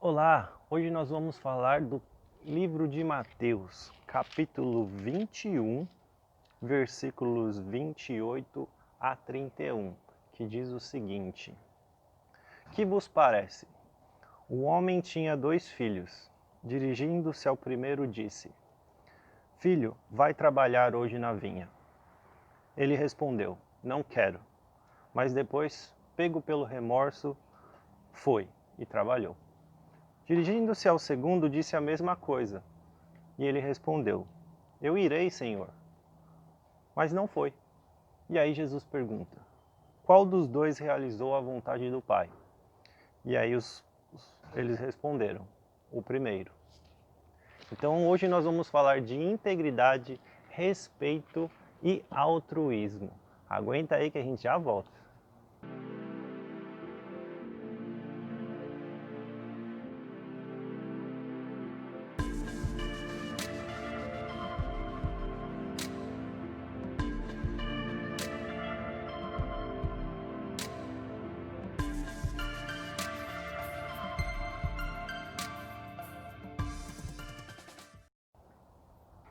Olá, hoje nós vamos falar do livro de Mateus, capítulo 21, versículos 28 a 31, que diz o seguinte: Que vos parece? O homem tinha 2 filhos. Dirigindo-se ao primeiro, disse: Filho, vai trabalhar hoje na vinha. Ele respondeu: Não quero. Mas depois, pego pelo remorso, foi e trabalhou. Dirigindo-se ao segundo, disse a mesma coisa. E ele respondeu: Eu irei, Senhor. Mas não foi. E aí Jesus pergunta: Qual dos dois realizou a vontade do Pai? E aí eles responderam: O primeiro. Então hoje nós vamos falar de integridade, respeito e altruísmo. Aguenta aí que a gente já volta.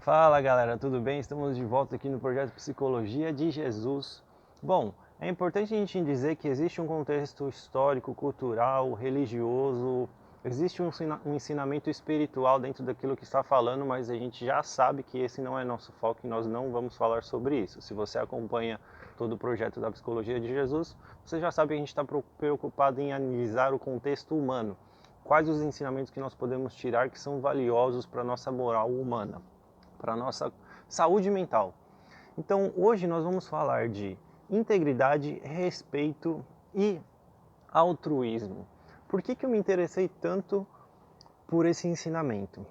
Fala galera, tudo bem? Estamos de volta aqui no projeto Psicologia de Jesus. Bom, é importante a gente dizer que existe um contexto histórico, cultural, religioso, existe um ensinamento espiritual dentro daquilo que está falando, mas a gente já sabe que esse não é nosso foco e nós não vamos falar sobre isso. Se você acompanha todo o projeto da Psicologia de Jesus, você já sabe que a gente está preocupado em analisar o contexto humano. Quais os ensinamentos que nós podemos tirar que são valiosos para a nossa moral humana, para a nossa saúde mental. Então, hoje nós vamos falar de integridade, respeito e altruísmo. Por que eu me interessei tanto por esse ensinamento?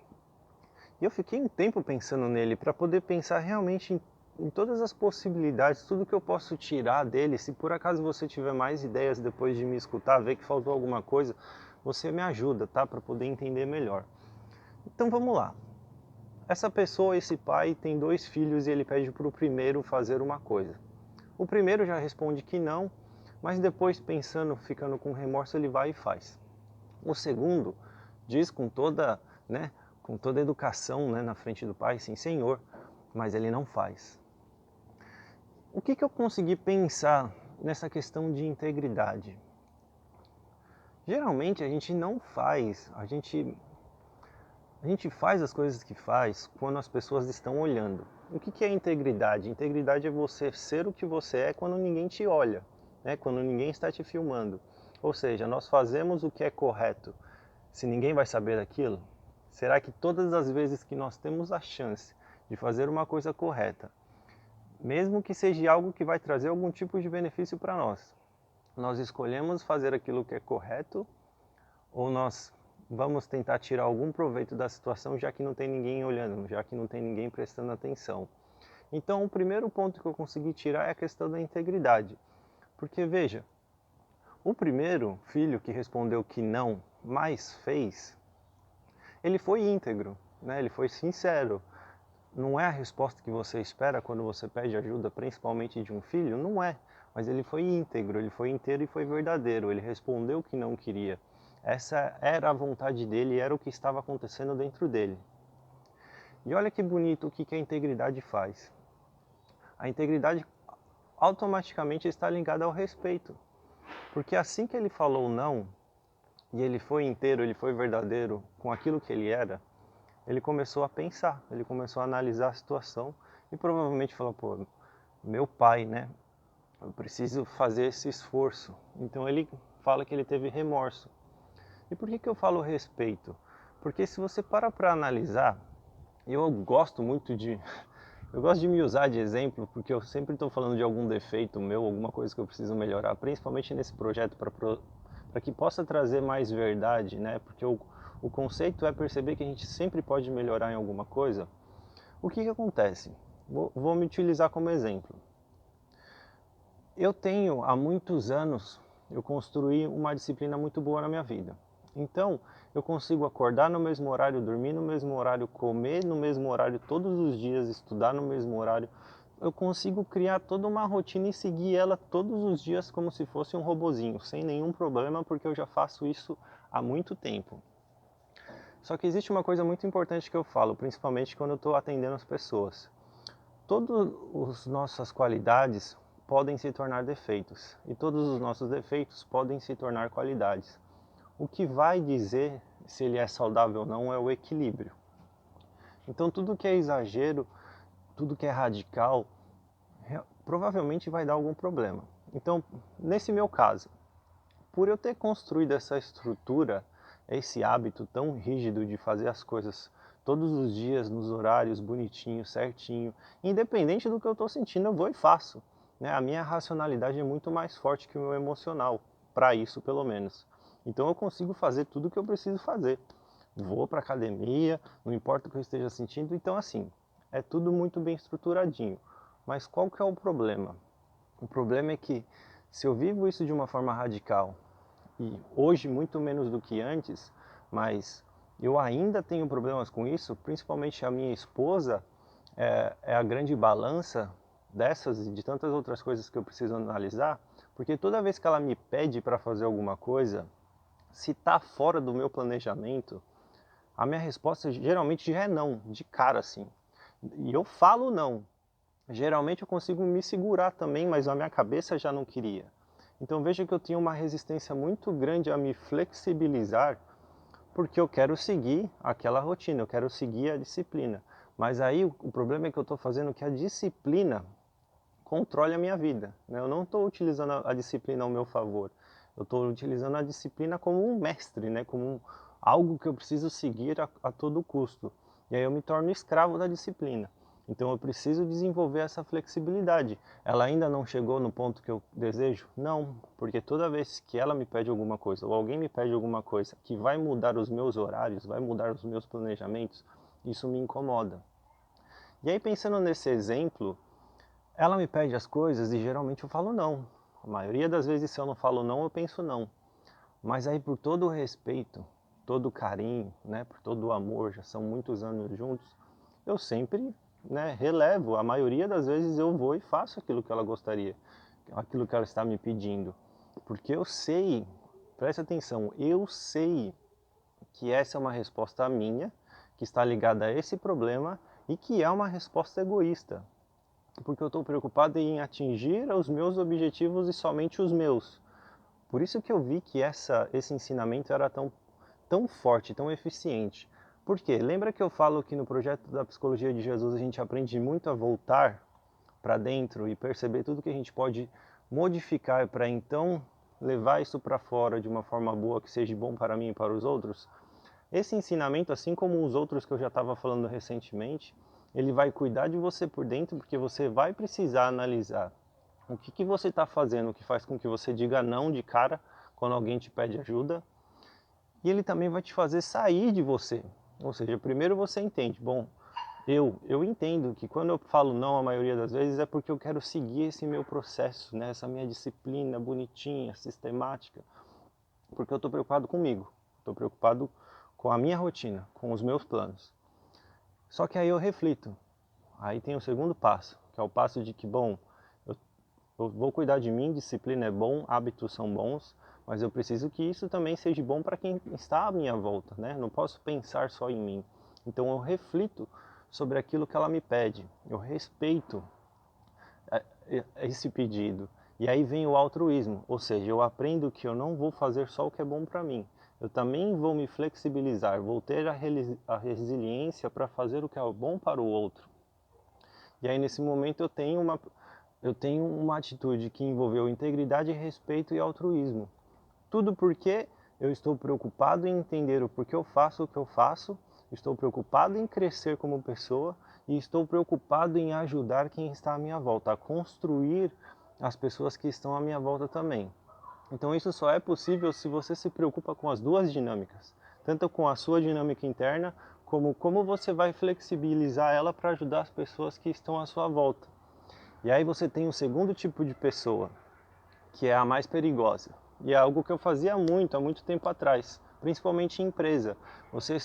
E eu fiquei um tempo pensando nele para poder pensar realmente em todas as possibilidades, tudo que eu posso tirar dele. Se por acaso você tiver mais ideias depois de me escutar, ver que faltou alguma coisa, você me ajuda, tá? Para poder entender melhor. Então vamos lá. Essa pessoa, esse pai, tem 2 filhos e ele pede para o primeiro fazer uma coisa. O primeiro já responde que não, mas depois, pensando, ficando com remorso, ele vai e faz. O segundo diz com toda educação, né, na frente do pai, sim, Senhor, mas ele não faz. O que eu consegui pensar nessa questão de integridade? Geralmente a gente não faz, a gente faz as coisas que faz quando as pessoas estão olhando. O que é integridade? Integridade é você ser o que você é quando ninguém te olha, né? Quando ninguém está te filmando. Ou seja, nós fazemos o que é correto. Se ninguém vai saber daquilo, será que todas as vezes que nós temos a chance de fazer uma coisa correta, mesmo que seja algo que vai trazer algum tipo de benefício para nós escolhemos fazer aquilo que é correto ou nós vamos tentar tirar algum proveito da situação, já que não tem ninguém olhando, já que não tem ninguém prestando atenção? Então, o primeiro ponto que eu consegui tirar é a questão da integridade. Porque, veja, o primeiro filho que respondeu que não, mas fez, ele foi íntegro, né? Ele foi sincero. Não é a resposta que você espera quando você pede ajuda, principalmente de um filho? Não é. Mas ele foi íntegro, ele foi inteiro e foi verdadeiro. Ele respondeu que não queria. Essa era a vontade dele, era o que estava acontecendo dentro dele. E olha que bonito o que a integridade faz. A integridade automaticamente está ligada ao respeito. Porque assim que ele falou não, e ele foi inteiro, ele foi verdadeiro com aquilo que ele era, ele começou a pensar, ele começou a analisar a situação e provavelmente falou, pô, meu pai, né? Eu preciso fazer esse esforço. Então ele fala que ele teve remorso. E por que eu falo respeito? Porque se você para analisar, eu gosto muito de... Eu gosto de me usar de exemplo, porque eu sempre estou falando de algum defeito meu, alguma coisa que eu preciso melhorar, principalmente nesse projeto, para que possa trazer mais verdade, né? Porque o conceito é perceber que a gente sempre pode melhorar em alguma coisa. O que acontece? Vou me utilizar como exemplo. Eu tenho, há muitos anos, eu construí uma disciplina muito boa na minha vida. Então, eu consigo acordar no mesmo horário, dormir no mesmo horário, comer no mesmo horário todos os dias, estudar no mesmo horário. Eu consigo criar toda uma rotina e seguir ela todos os dias como se fosse um robozinho, sem nenhum problema, porque eu já faço isso há muito tempo. Só que existe uma coisa muito importante que eu falo, principalmente quando eu estou atendendo as pessoas. Todas as nossas qualidades podem se tornar defeitos e todos os nossos defeitos podem se tornar qualidades. O que vai dizer se ele é saudável ou não é o equilíbrio. Então tudo que é exagero, tudo que é radical, provavelmente vai dar algum problema. Então, nesse meu caso, por eu ter construído essa estrutura, esse hábito tão rígido de fazer as coisas todos os dias, nos horários, bonitinho, certinho, independente do que eu estou sentindo, eu vou e faço. Né? A minha racionalidade é muito mais forte que o meu emocional, para isso pelo menos. Então eu consigo fazer tudo o que eu preciso fazer. Vou para academia, não importa o que eu esteja sentindo, então assim, é tudo muito bem estruturadinho. Mas qual que é o problema? O problema é que se eu vivo isso de uma forma radical, e hoje muito menos do que antes, mas eu ainda tenho problemas com isso, principalmente a minha esposa é a grande balança dessas e de tantas outras coisas que eu preciso analisar, porque toda vez que ela me pede para fazer alguma coisa, se está fora do meu planejamento, a minha resposta geralmente já é não, de cara assim. E eu falo não. Geralmente eu consigo me segurar também, mas a minha cabeça já não queria. Então veja que eu tenho uma resistência muito grande a me flexibilizar, porque eu quero seguir aquela rotina, eu quero seguir a disciplina. Mas aí o problema é que eu estou fazendo que a disciplina controle a minha vida. Né? Eu não estou utilizando a disciplina ao meu favor. Eu estou utilizando a disciplina como um mestre, né? Como algo que eu preciso seguir a todo custo. E aí eu me torno escravo da disciplina. Então eu preciso desenvolver essa flexibilidade. Ela ainda não chegou no ponto que eu desejo? Não, porque toda vez que ela me pede alguma coisa ou alguém me pede alguma coisa que vai mudar os meus horários, vai mudar os meus planejamentos, isso me incomoda. E aí pensando nesse exemplo, ela me pede as coisas e geralmente eu falo não. A maioria das vezes se eu não falo não, eu penso não. Mas aí por todo o respeito, todo o carinho, né, por todo o amor, já são muitos anos juntos, eu sempre, né, relevo. A maioria das vezes eu vou e faço aquilo que ela gostaria, aquilo que ela está me pedindo. Porque eu sei, preste atenção, eu sei que essa é uma resposta minha, que está ligada a esse problema e que é uma resposta egoísta. Porque eu estou preocupado em atingir os meus objetivos e somente os meus. Por isso que eu vi que esse ensinamento era tão forte, tão eficiente. Por quê? Lembra que eu falo que no projeto da Psicologia de Jesus a gente aprende muito a voltar para dentro e perceber tudo que a gente pode modificar para então levar isso para fora de uma forma boa que seja bom para mim e para os outros? Esse ensinamento, assim como os outros que eu já estava falando recentemente, ele vai cuidar de você por dentro, porque você vai precisar analisar o que você está fazendo que faz com que você diga não de cara quando alguém te pede ajuda. E ele também vai te fazer sair de você. Ou seja, primeiro você entende, bom, eu entendo que quando eu falo não a maioria das vezes é porque eu quero seguir esse meu processo, né? Essa minha disciplina bonitinha, sistemática, porque eu estou preocupado comigo, estou preocupado com a minha rotina, com os meus planos. Só que aí eu reflito, aí tem o segundo passo, que é o passo de que, bom, eu vou cuidar de mim, disciplina é bom, hábitos são bons, mas eu preciso que isso também seja bom para quem está à minha volta, né? Não posso pensar só em mim. Então eu reflito sobre aquilo que ela me pede, eu respeito esse pedido. E aí vem o altruísmo, ou seja, eu aprendo que eu não vou fazer só o que é bom para mim. Eu também vou me flexibilizar, vou ter a resiliência para fazer o que é bom para o outro. E aí nesse momento eu tenho uma atitude que envolveu integridade, respeito e altruísmo. Tudo porque eu estou preocupado em entender o porquê eu faço o que eu faço, estou preocupado em crescer como pessoa e estou preocupado em ajudar quem está à minha volta, a construir as pessoas que estão à minha volta também. Então isso só é possível se você se preocupa com as duas dinâmicas, tanto com a sua dinâmica interna, como você vai flexibilizar ela para ajudar as pessoas que estão à sua volta. E aí você tem o segundo tipo de pessoa, que é a mais perigosa. E é algo que eu fazia muito, há muito tempo atrás, principalmente em empresa. Você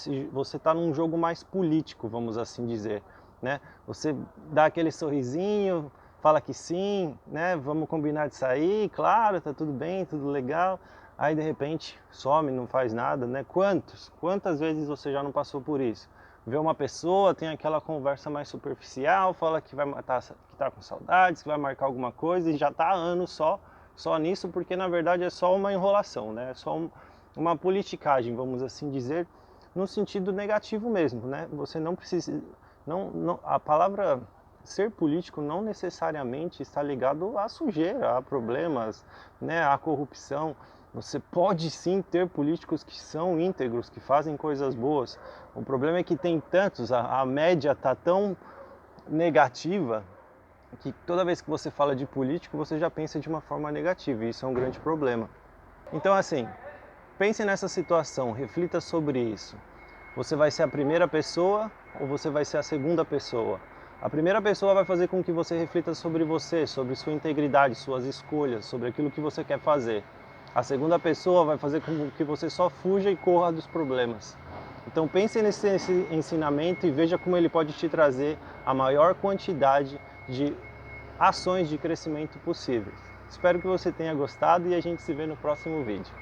está num jogo mais político, vamos assim dizer, né? Você dá aquele sorrisinho, fala que sim, né? Vamos combinar de sair, claro, tá tudo bem, tudo legal. aí de repente some, não faz nada, né? Quantas vezes você já não passou por isso? Vê uma pessoa, tem aquela conversa mais superficial, fala que vai matar, que tá com saudades, que vai marcar alguma coisa e já tá há anos só nisso, porque na verdade é só uma enrolação, né? É só uma politicagem, vamos assim dizer, no sentido negativo mesmo, né? Você não precisa, a palavra ser político não necessariamente está ligado à sujeira, a problemas, né, à corrupção. Você pode sim ter políticos que são íntegros, que fazem coisas boas. O problema é que tem tantos, a média está tão negativa que toda vez que você fala de político, você já pensa de uma forma negativa, e isso é um grande problema. Então, assim, pense nessa situação, reflita sobre isso. Você vai ser a primeira pessoa ou você vai ser a segunda pessoa? A primeira pessoa vai fazer com que você reflita sobre você, sobre sua integridade, suas escolhas, sobre aquilo que você quer fazer. A segunda pessoa vai fazer com que você só fuja e corra dos problemas. Então pense nesse ensinamento e veja como ele pode te trazer a maior quantidade de ações de crescimento possíveis. Espero que você tenha gostado e a gente se vê no próximo vídeo.